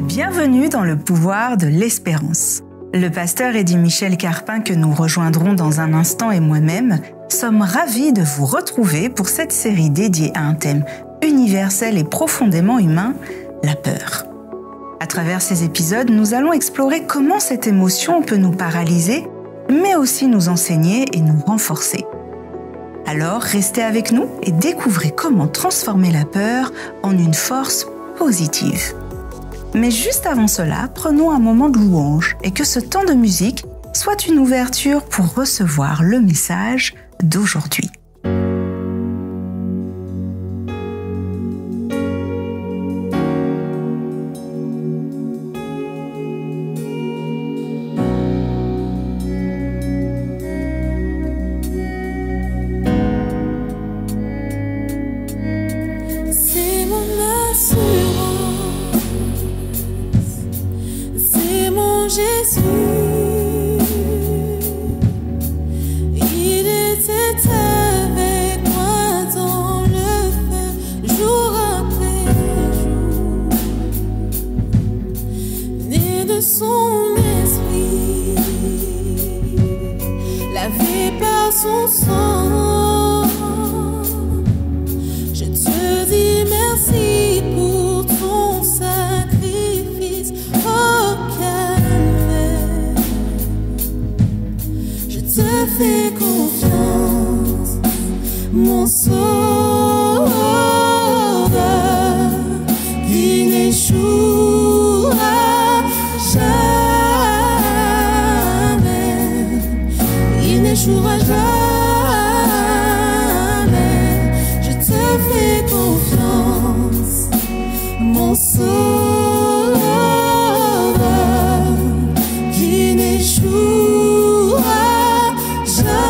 Bienvenue dans le pouvoir de l'espérance. Le pasteur Eddy Michel Carpin, que nous rejoindrons dans un instant, et moi-même sommes ravis de vous retrouver pour cette série dédiée à un thème universel et profondément humain, la peur. À travers ces épisodes, nous allons explorer comment cette émotion peut nous paralyser, mais aussi nous enseigner et nous renforcer. Alors, restez avec nous et découvrez comment transformer la peur en une force positive. Mais juste avant cela, prenons un moment de louange et que ce temps de musique soit une ouverture pour recevoir le message d'aujourd'hui. C'est mon assurance, c'est mon Jésus. Il était avec moi dans le feu, jour après jour. Né de son esprit, lavé par son sang, je te dis merci pour ton sacrifice au calvaire. Je te fais confiance, mon sauveur, qui n'échouera jamais. Il n'échouera jamais. Je te fais confiance, mon sauveur, qui n'échouera jamais.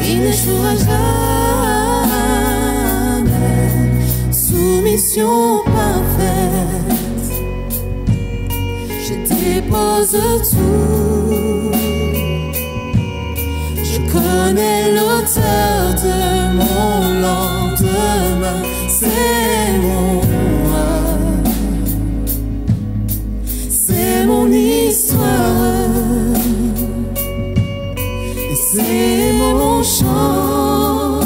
Il n'échouera jamais. Soumission parfaite, je dépose tout. Je connais l'auteur de mon lendemain, c'est moi, c'est mon histoire, et c'est mon chant.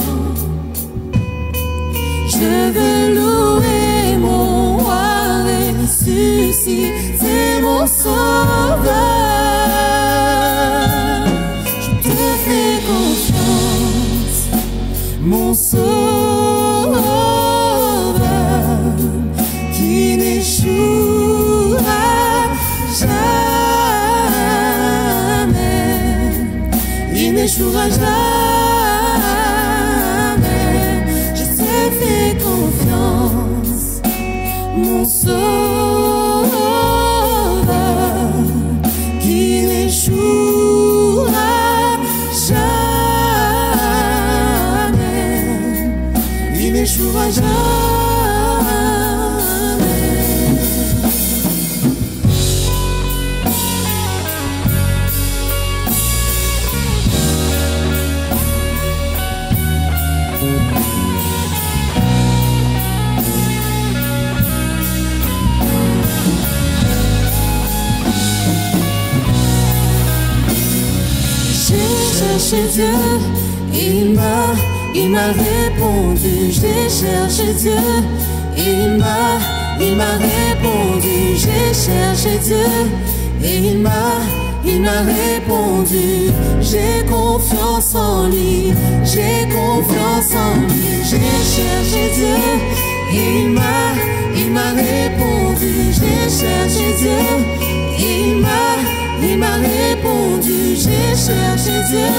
Je veux louer mon roi ressuscité, mon sauveur. Je te fais confiance, mon sauveur, qui n'échouera jamais. Il n'échouera jamais. Je te fais confiance, mon sauveur, qui n'échouera jamais. Il n'échouera jamais. J'ai cherché Dieu, il m'a répondu. J'ai cherché Dieu, il m'a répondu. J'ai cherché Dieu, il m'a répondu. J'ai confiance en lui, j'ai confiance en lui. J'ai cherché Dieu, il m'a répondu. J'ai cherché Dieu, il m'a répondu. J'ai cherché Dieu,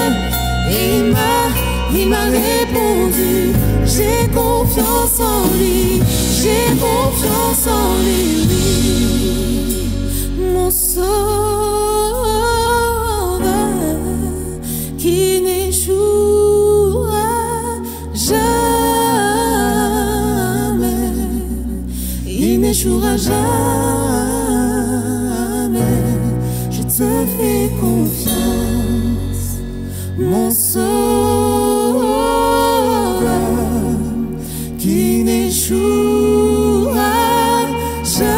il m'a répondu. J'ai confiance en lui, j'ai confiance en lui. n'échouera jamais. Je te fais confiance, mon sauveur, qui n'échouera jamais.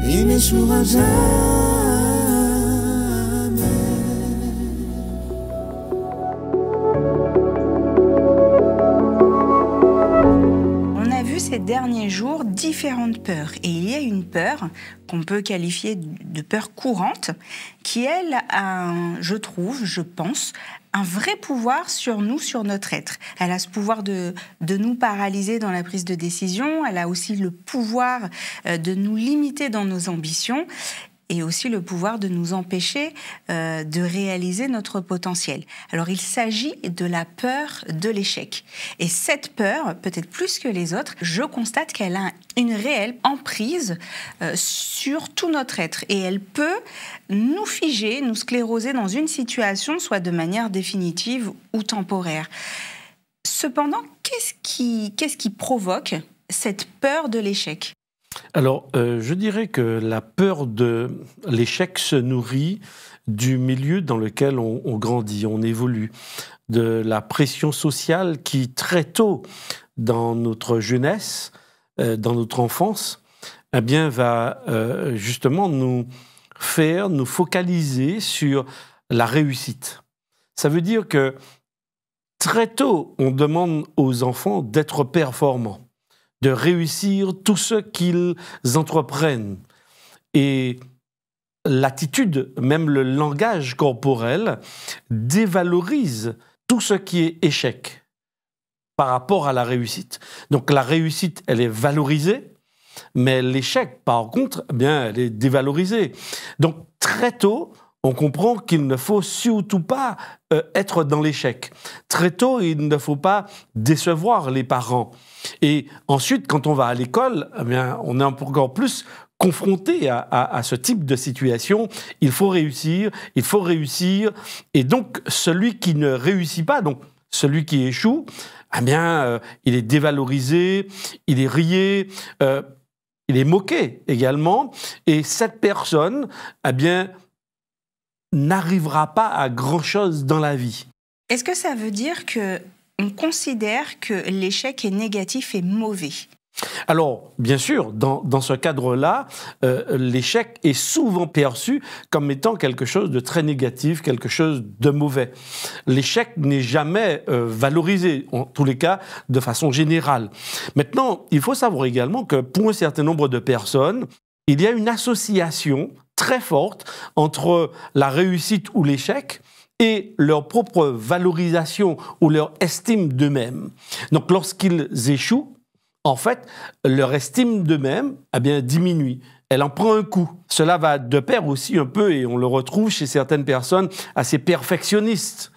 Il n'échouera jamais. Ces derniers jours différentes peurs. Et il y a une peur qu'on peut qualifier de peur courante qui, elle, a, je pense, un vrai pouvoir sur nous, sur notre être. Elle a ce pouvoir de nous paralyser dans la prise de décision. Elle a aussi le pouvoir de nous limiter dans nos ambitions. Et aussi le pouvoir de nous empêcher de réaliser notre potentiel. Alors il s'agit de la peur de l'échec. Et cette peur, peut-être plus que les autres, je constate qu'elle a une réelle emprise sur tout notre être. Et elle peut nous figer, nous scléroser dans une situation, soit de manière définitive ou temporaire. Cependant, qu'est-ce qui provoque cette peur de l'échec ? Alors, je dirais que la peur de l'échec se nourrit du milieu dans lequel on grandit, on évolue, de la pression sociale qui, très tôt dans notre jeunesse, dans notre enfance, eh bien, va justement nous faire nous focaliser sur la réussite. Ça veut dire que très tôt, on demande aux enfants d'être performants, de réussir tout ce qu'ils entreprennent. Et l'attitude, même le langage corporel, dévalorise tout ce qui est échec par rapport à la réussite. Donc la réussite, elle est valorisée, mais l'échec, par contre, eh bien, elle est dévalorisée. Donc très tôt, on comprend qu'il ne faut surtout pas être dans l'échec. Très tôt, il ne faut pas décevoir les parents. Et ensuite, quand on va à l'école, eh bien, on est encore plus confronté à ce type de situation. Il faut réussir. Et donc, celui qui ne réussit pas, donc celui qui échoue, eh bien, il est dévalorisé, il est rié, il est moqué également. Et cette personne, eh bien, n'arrivera pas à grand-chose dans la vie. Est-ce que ça veut dire qu'on considère que l'échec est négatif et mauvais ? Alors, bien sûr, dans ce cadre-là, l'échec est souvent perçu comme étant quelque chose de très négatif, quelque chose de mauvais. L'échec n'est jamais valorisé, en tous les cas, de façon générale. Maintenant, il faut savoir également que pour un certain nombre de personnes, il y a une association très forte entre la réussite ou l'échec et leur propre valorisation ou leur estime d'eux-mêmes. Donc, lorsqu'ils échouent, en fait, leur estime d'eux-mêmes, eh bien, diminue. Elle en prend un coup. Cela va de pair aussi un peu, et on le retrouve chez certaines personnes assez perfectionnistes.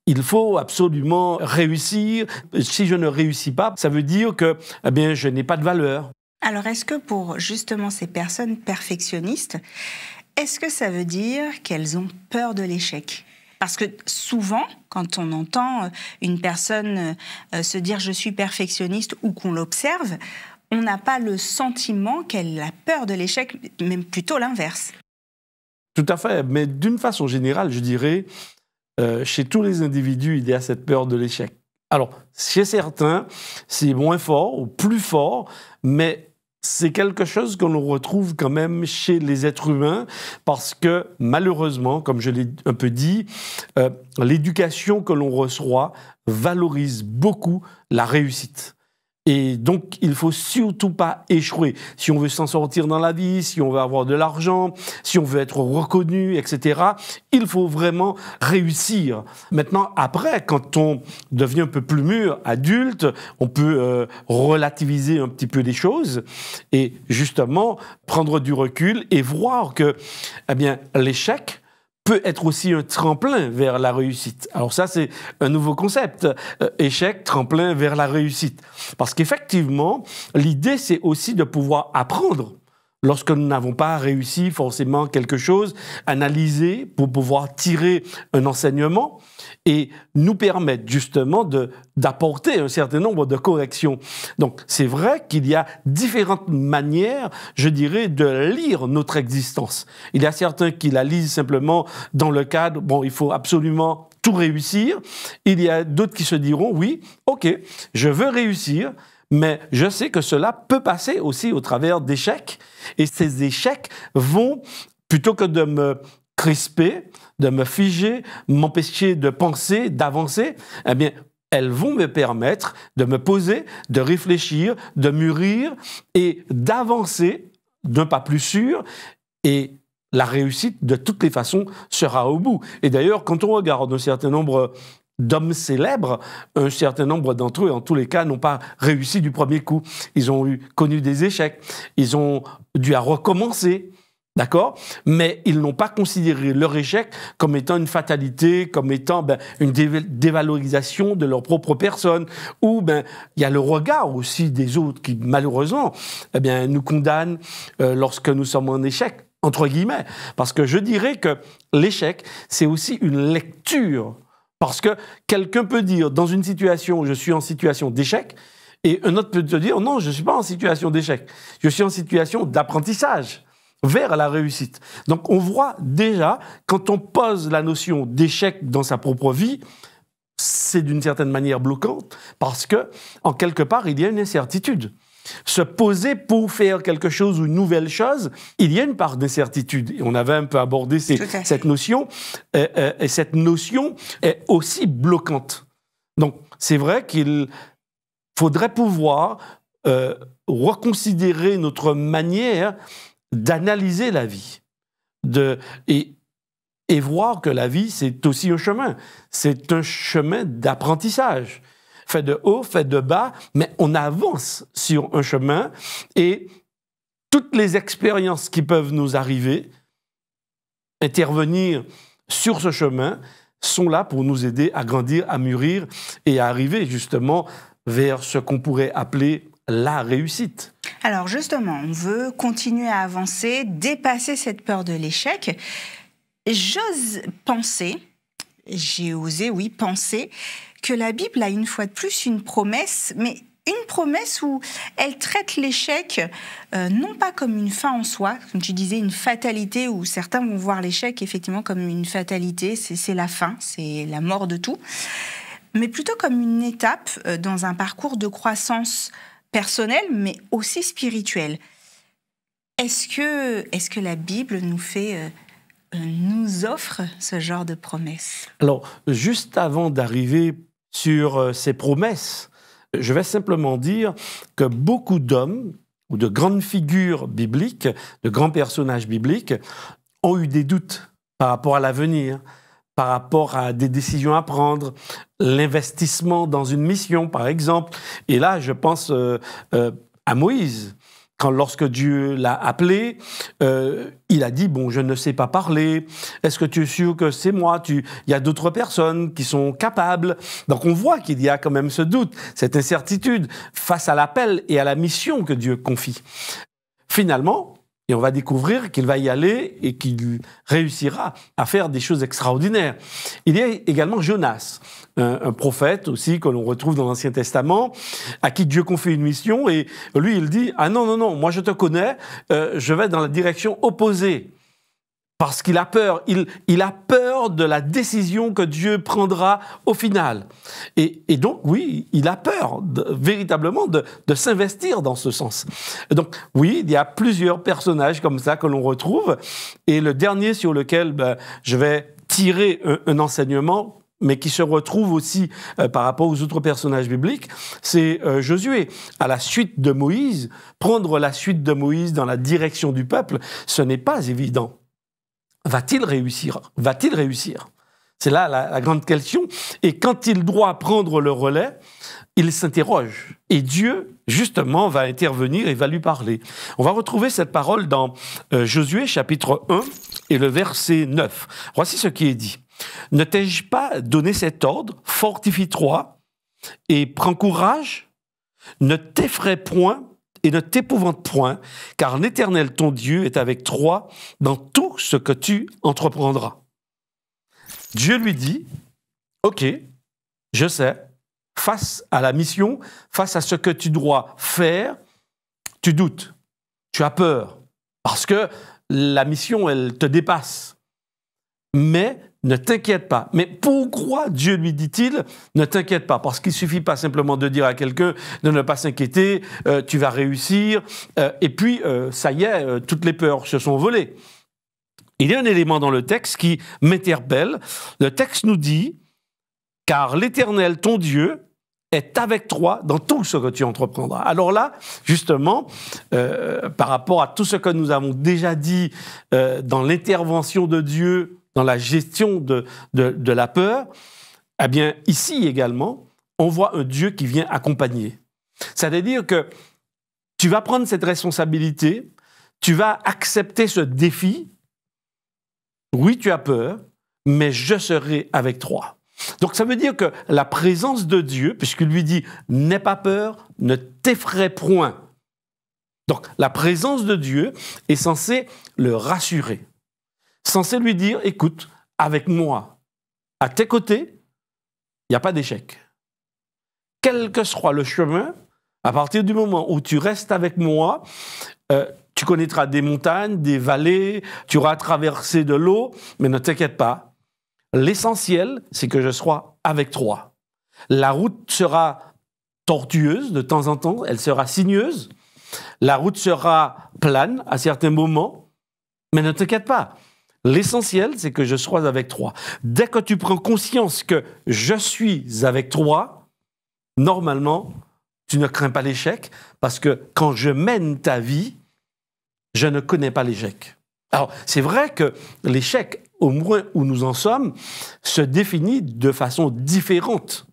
Il faut absolument réussir. Si je ne réussis pas, ça veut dire que, eh bien, je n'ai pas de valeur. Alors, est-ce que pour justement ces personnes perfectionnistes, est-ce que ça veut dire qu'elles ont peur de l'échec ? Parce que souvent, quand on entend une personne se dire « je suis perfectionniste » ou qu'on l'observe, on n'a pas le sentiment qu'elle a peur de l'échec, même plutôt l'inverse. Tout à fait, mais d'une façon générale, je dirais, chez tous les individus, il y a cette peur de l'échec. Alors, chez certains, c'est moins fort ou plus fort, mais c'est quelque chose qu'on retrouve quand même chez les êtres humains parce que, malheureusement, comme je l'ai un peu dit, l'éducation que l'on reçoit valorise beaucoup la réussite. Et donc, il ne faut surtout pas échouer. Si on veut s'en sortir dans la vie, si on veut avoir de l'argent, si on veut être reconnu, etc., il faut vraiment réussir. Maintenant, après, quand on devient un peu plus mûr, adulte, on peut relativiser un petit peu les choses et justement prendre du recul et voir que, eh bien, l'échec peut être aussi un tremplin vers la réussite. Alors ça, c'est un nouveau concept. Échec, tremplin vers la réussite. Parce qu'effectivement, l'idée, c'est aussi de pouvoir apprendre lorsque nous n'avons pas réussi forcément quelque chose, analyser pour pouvoir tirer un enseignement et nous permettre justement d'apporter un certain nombre de corrections. Donc, c'est vrai qu'il y a différentes manières, je dirais, de lire notre existence. Il y a certains qui la lisent simplement dans le cadre, bon, il faut absolument tout réussir. Il y a d'autres qui se diront, oui, ok, je veux réussir, mais je sais que cela peut passer aussi au travers d'échecs. Et ces échecs vont, plutôt que de me crisper, de me figer, m'empêcher de penser, d'avancer, eh bien, elles vont me permettre de me poser, de réfléchir, de mûrir et d'avancer d'un pas plus sûr. Et la réussite, de toutes les façons, sera au bout. Et d'ailleurs, quand on regarde un certain nombre d'hommes célèbres, un certain nombre d'entre eux, en tous les cas, n'ont pas réussi du premier coup. Ils ont connu des échecs, ils ont dû recommencer. D'accord? Mais ils n'ont pas considéré leur échec comme étant une fatalité, comme étant une dévalorisation de leur propre personne. Ou il y a le regard aussi des autres qui, malheureusement, nous condamnent lorsque nous sommes en échec, entre guillemets. Parce que je dirais que l'échec, c'est aussi une lecture. Parce que quelqu'un peut dire, dans une situation, je suis en situation d'échec, et un autre peut te dire, non, je ne suis pas en situation d'échec, je suis en situation d'apprentissage vers la réussite. Donc on voit déjà, quand on pose la notion d'échec dans sa propre vie, c'est d'une certaine manière bloquante, parce que, en quelque part, il y a une incertitude. Se poser pour faire quelque chose ou une nouvelle chose, il y a une part d'incertitude. Et on avait un peu abordé cette notion, et cette notion est aussi bloquante. Donc c'est vrai qu'il faudrait pouvoir reconsidérer notre manière d'analyser la vie, et voir que la vie, c'est aussi un chemin. C'est un chemin d'apprentissage, fait de haut, fait de bas, mais on avance sur un chemin, et toutes les expériences qui peuvent nous arriver, intervenir sur ce chemin, sont là pour nous aider à grandir, à mûrir, et à arriver justement vers ce qu'on pourrait appeler la réussite. Alors justement, on veut continuer à avancer, dépasser cette peur de l'échec. J'ose penser, j'ai osé, oui, penser que la Bible a une fois de plus une promesse, mais une promesse où elle traite l'échec non pas comme une fin en soi, comme tu disais, une fatalité, où certains vont voir l'échec effectivement comme une fatalité, c'est la fin, c'est la mort de tout, mais plutôt comme une étape dans un parcours de croissance personnelle, mais aussi spirituelle. Est-ce que la Bible nous offre ce genre de promesses? Alors, juste avant d'arriver sur ces promesses, je vais simplement dire que beaucoup d'hommes ou de grandes figures bibliques, de grands personnages bibliques, ont eu des doutes par rapport à l'avenir, par rapport à des décisions à prendre, l'investissement dans une mission, par exemple. Et là, je pense à Moïse. Lorsque Dieu l'a appelé, il a dit, bon, je ne sais pas parler, est-ce que tu es sûr que c'est moi? Il y a d'autres personnes qui sont capables. Donc on voit qu'il y a quand même ce doute, cette incertitude face à l'appel et à la mission que Dieu confie. Finalement, et on va découvrir qu'il va y aller et qu'il réussira à faire des choses extraordinaires. Il y a également Jonas, un prophète aussi que l'on retrouve dans l'Ancien Testament, à qui Dieu confie une mission, et lui il dit « Ah non, non, non, moi je te connais, je vais dans la direction opposée ». Parce qu'il a peur, il a peur de la décision que Dieu prendra au final. Et donc, oui, il a peur véritablement de s'investir dans ce sens. Donc, oui, il y a plusieurs personnages comme ça que l'on retrouve. Et le dernier sur lequel je vais tirer un enseignement, mais qui se retrouve aussi par rapport aux autres personnages bibliques, c'est Josué. À la suite de Moïse, prendre la suite de Moïse dans la direction du peuple, ce n'est pas évident. Va-t-il réussir? Va-t-il réussir? C'est là la grande question. Et quand il doit prendre le relais, il s'interroge. Et Dieu, justement, va intervenir et va lui parler. On va retrouver cette parole dans Josué, chapitre 1, et le verset 9. Voici ce qui est dit. « Ne t'ai-je pas donné cet ordre? Fortifie-toi et prends courage. Ne t'effraie point et ne t'épouvante point, car l'Éternel ton Dieu est avec toi dans tout ce que tu entreprendras. Dieu lui dit, ok, je sais, face à la mission, face à ce que tu dois faire, tu doutes, tu as peur, parce que la mission, elle te dépasse. Mais ne t'inquiète pas. Mais pourquoi Dieu lui dit-il, ne t'inquiète pas? Parce qu'il ne suffit pas simplement de dire à quelqu'un de ne pas s'inquiéter, tu vas réussir, et puis ça y est, toutes les peurs se sont volées. Il y a un élément dans le texte qui m'interpelle. Le texte nous dit, car l'Éternel, ton Dieu, est avec toi dans tout ce que tu entreprendras. Alors là, justement, par rapport à tout ce que nous avons déjà dit dans l'intervention de Dieu, dans la gestion de la peur, eh bien, ici également, on voit un Dieu qui vient accompagner. C'est-à-dire que tu vas prendre cette responsabilité, tu vas accepter ce défi. Oui, tu as peur, mais je serai avec toi. Donc, ça veut dire que la présence de Dieu, puisqu'il lui dit « n'aie pas peur, ne t'effraie point ». Donc, la présence de Dieu est censée le rassurer, censée lui dire « écoute, avec moi, à tes côtés, il n'y a pas d'échec. Quel que soit le chemin, à partir du moment où tu restes avec moi, tu connaîtras des montagnes, des vallées, tu auras traversé de l'eau, mais ne t'inquiète pas. L'essentiel, c'est que je sois avec toi. La route sera tortueuse de temps en temps, elle sera sinueuse. La route sera plane à certains moments, mais ne t'inquiète pas. L'essentiel, c'est que je sois avec toi. Dès que tu prends conscience que je suis avec toi, normalement, tu ne crains pas l'échec, parce que quand je mène ta vie, je ne connais pas l'échec. Alors, c'est vrai que l'échec, au moins où nous en sommes, se définit de façon différente.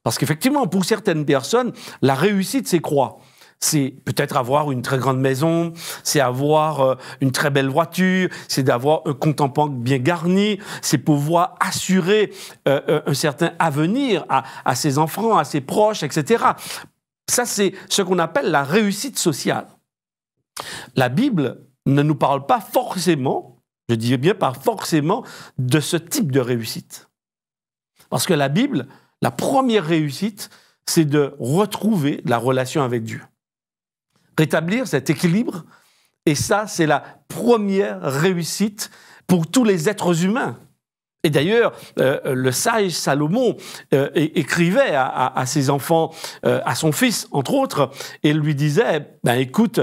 Parce qu'effectivement, pour certaines personnes, la réussite, c'est quoi? C'est peut-être avoir une très grande maison, c'est avoir une très belle voiture, c'est d'avoir un compte en banque bien garni, c'est pouvoir assurer un certain avenir à ses enfants, à ses proches, etc. Ça, c'est ce qu'on appelle la réussite sociale. La Bible ne nous parle pas forcément, je dis bien pas forcément, de ce type de réussite. Parce que la Bible, la première réussite, c'est de retrouver la relation avec Dieu. Rétablir cet équilibre, et ça, c'est la première réussite pour tous les êtres humains. Et d'ailleurs, le sage Salomon écrivait à ses enfants, à son fils, entre autres, et lui disait, ben, écoute,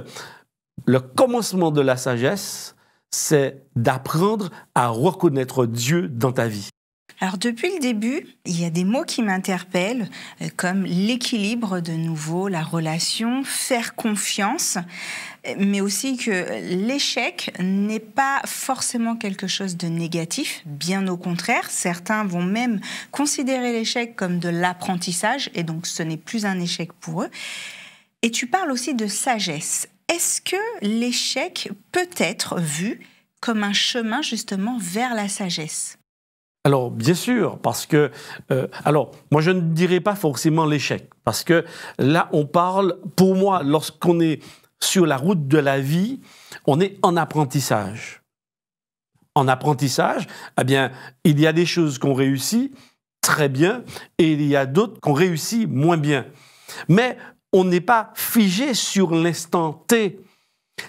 le commencement de la sagesse, c'est d'apprendre à reconnaître Dieu dans ta vie. Alors depuis le début, il y a des mots qui m'interpellent, comme l'équilibre de nouveau, la relation, faire confiance, mais aussi que l'échec n'est pas forcément quelque chose de négatif, bien au contraire. Certains vont même considérer l'échec comme de l'apprentissage, et donc ce n'est plus un échec pour eux. Et tu parles aussi de sagesse. Est-ce que l'échec peut être vu comme un chemin justement vers la sagesse ? Alors, bien sûr, parce que... alors, moi, je ne dirais pas forcément l'échec, parce que là, on parle, pour moi, lorsqu'on est sur la route de la vie, on est en apprentissage. En apprentissage, eh bien, il y a des choses qu'on réussit très bien, et il y a d'autres qu'on réussit moins bien. Mais on n'est pas figé sur l'instant T.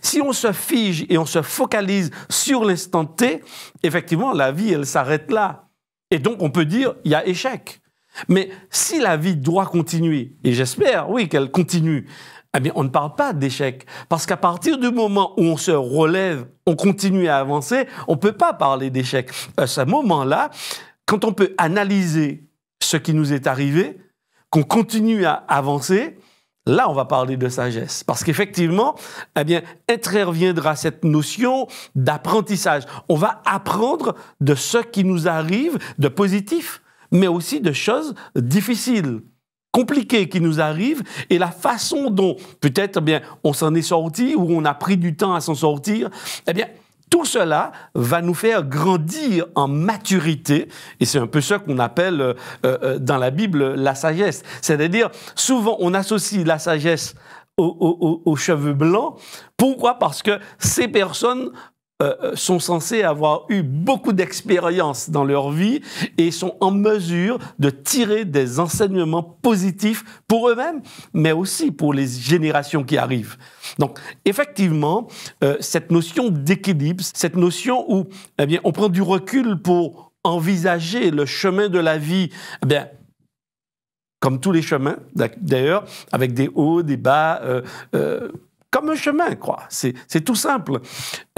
Si on se fige et on se focalise sur l'instant T, effectivement, la vie, elle s'arrête là. Et donc, on peut dire, il y a échec. Mais si la vie doit continuer, et j'espère, oui, qu'elle continue, eh bien, on ne parle pas d'échec. Parce qu'à partir du moment où on se relève, on continue à avancer, on ne peut pas parler d'échec. À ce moment-là, quand on peut analyser ce qui nous est arrivé, qu'on continue à avancer, là, on va parler de sagesse. Parce qu'effectivement, eh bien, interviendra cette notion d'apprentissage. On va apprendre de ce qui nous arrive de positif, mais aussi de choses difficiles, compliquées qui nous arrivent, et la façon dont, peut-être, eh bien, on s'en est sorti, ou on a pris du temps à s'en sortir, eh bien, tout cela va nous faire grandir en maturité, et c'est un peu ça qu'on appelle dans la Bible la sagesse. C'est-à-dire, souvent, on associe la sagesse aux cheveux blancs. Pourquoi? Parce que ces personnes sont censés avoir eu beaucoup d'expérience dans leur vie et sont en mesure de tirer des enseignements positifs pour eux-mêmes, mais aussi pour les générations qui arrivent. Donc, effectivement, cette notion d'équilibre, cette notion où, eh bien, on prend du recul pour envisager le chemin de la vie, eh bien, comme tous les chemins, d'ailleurs, avec des hauts, des bas, comme un chemin, quoi. C'est tout simple.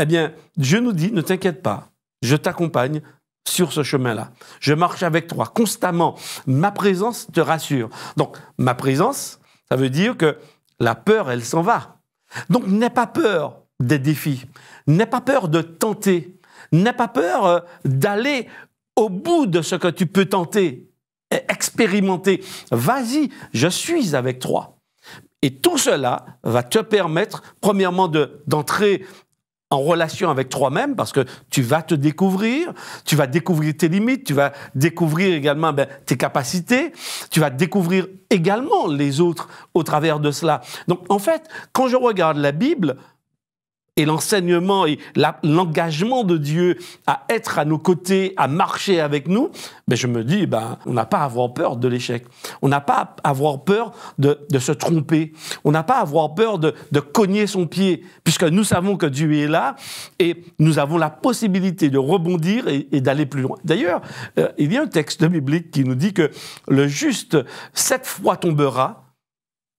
Eh bien, Dieu nous dit, ne t'inquiète pas, je t'accompagne sur ce chemin-là. Je marche avec toi constamment. Ma présence te rassure. Donc, ma présence, ça veut dire que la peur, elle s'en va. Donc, n'aie pas peur des défis. N'aie pas peur de tenter. N'aie pas peur d'aller au bout de ce que tu peux tenter, expérimenter. Vas-y, je suis avec toi. Et tout cela va te permettre, premièrement, d'entrer en relation avec toi-même, parce que tu vas te découvrir, tu vas découvrir tes limites, tu vas découvrir également tes capacités, tu vas découvrir également les autres au travers de cela. Donc, en fait, quand je regarde la Bible, et l'enseignement et l'engagement de Dieu à être à nos côtés, à marcher avec nous, ben je me dis, on n'a pas à avoir peur de l'échec. On n'a pas à avoir peur de se tromper. On n'a pas à avoir peur de cogner son pied, puisque nous savons que Dieu est là et nous avons la possibilité de rebondir et d'aller plus loin. D'ailleurs, il y a un texte biblique qui nous dit que le juste 7 fois tombera,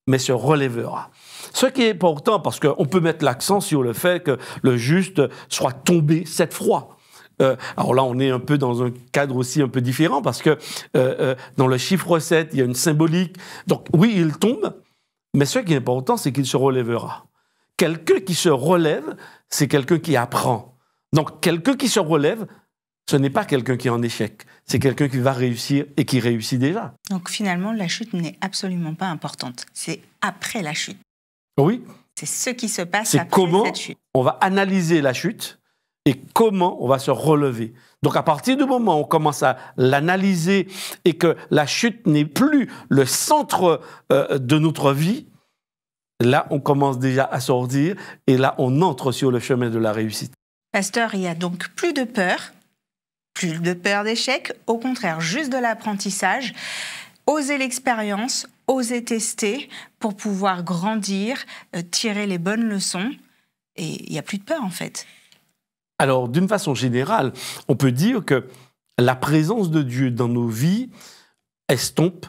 mais se relèvera. Ce qui est important, parce qu'on peut mettre l'accent sur le fait que le juste soit tombé 7 fois. Alors là, on est un peu dans un cadre aussi un peu différent, parce que dans le chiffre 7, il y a une symbolique. Donc oui, il tombe, mais ce qui est important, c'est qu'il se relèvera. Quelqu'un qui se relève, c'est quelqu'un qui apprend. Donc quelqu'un qui se relève, ce n'est pas quelqu'un qui est en échec, c'est quelqu'un qui va réussir et qui réussit déjà. Donc finalement, la chute n'est absolument pas importante. C'est après la chute. Oui. C'est ce qui se passe c'est après comment cette chute. On va analyser la chute et comment on va se relever. Donc à partir du moment où on commence à l'analyser et que la chute n'est plus le centre de notre vie, là on commence déjà à sortir et là on entre sur le chemin de la réussite. Pasteur, il y a donc plus de peur d'échec, au contraire, juste de l'apprentissage. Oser l'expérience, oser tester pour pouvoir grandir, tirer les bonnes leçons. Et il n'y a plus de peur, en fait. Alors, d'une façon générale, on peut dire que la présence de Dieu dans nos vies estompe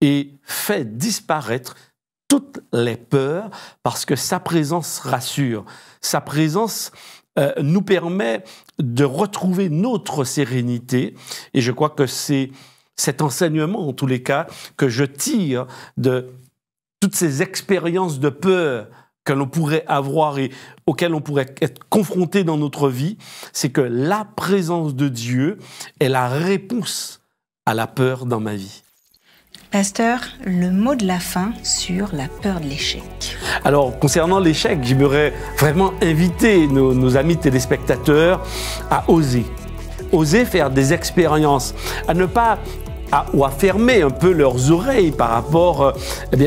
et fait disparaître toutes les peurs parce que sa présence rassure. Sa présence nous permet de retrouver notre sérénité. Et je crois que c'est cet enseignement, en tous les cas, que je tire de toutes ces expériences de peur que l'on pourrait avoir et auxquelles on pourrait être confronté dans notre vie, c'est que la présence de Dieu est la réponse à la peur dans ma vie. Pasteur, le mot de la fin sur la peur de l'échec. Alors, concernant l'échec, j'aimerais vraiment inviter nos amis téléspectateurs à oser. Oser faire des expériences, à ne pas ou à fermer un peu leurs oreilles par rapport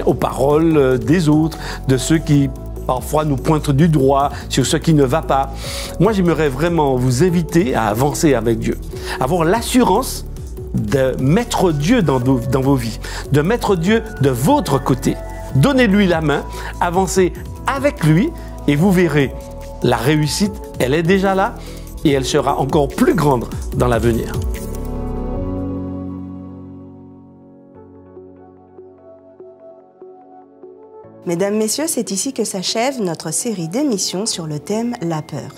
aux paroles des autres, de ceux qui parfois nous pointent du doigt sur ce qui ne va pas. Moi, j'aimerais vraiment vous inviter à avancer avec Dieu, avoir l'assurance de mettre Dieu dans vos vies, de mettre Dieu de votre côté. Donnez-lui la main, avancez avec lui et vous verrez, la réussite, elle est déjà là et elle sera encore plus grande dans l'avenir. Mesdames, Messieurs, c'est ici que s'achève notre série d'émissions sur le thème « La peur ».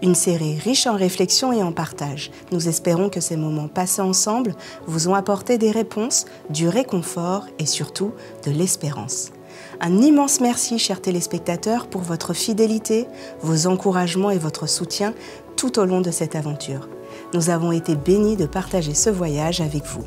Une série riche en réflexion et en partage. Nous espérons que ces moments passés ensemble vous ont apporté des réponses, du réconfort et surtout de l'espérance. Un immense merci, chers téléspectateurs, pour votre fidélité, vos encouragements et votre soutien tout au long de cette aventure. Nous avons été bénis de partager ce voyage avec vous.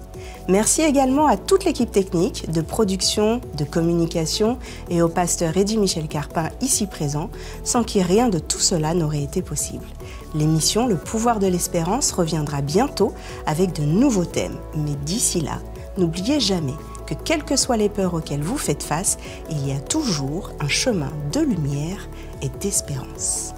Merci également à toute l'équipe technique, de production, de communication et au pasteur Eddy Michel Carpin ici présent, sans qui rien de tout cela n'aurait été possible. L'émission Le pouvoir de l'espérance reviendra bientôt avec de nouveaux thèmes. Mais d'ici là, n'oubliez jamais que quelles que soient les peurs auxquelles vous faites face, il y a toujours un chemin de lumière et d'espérance.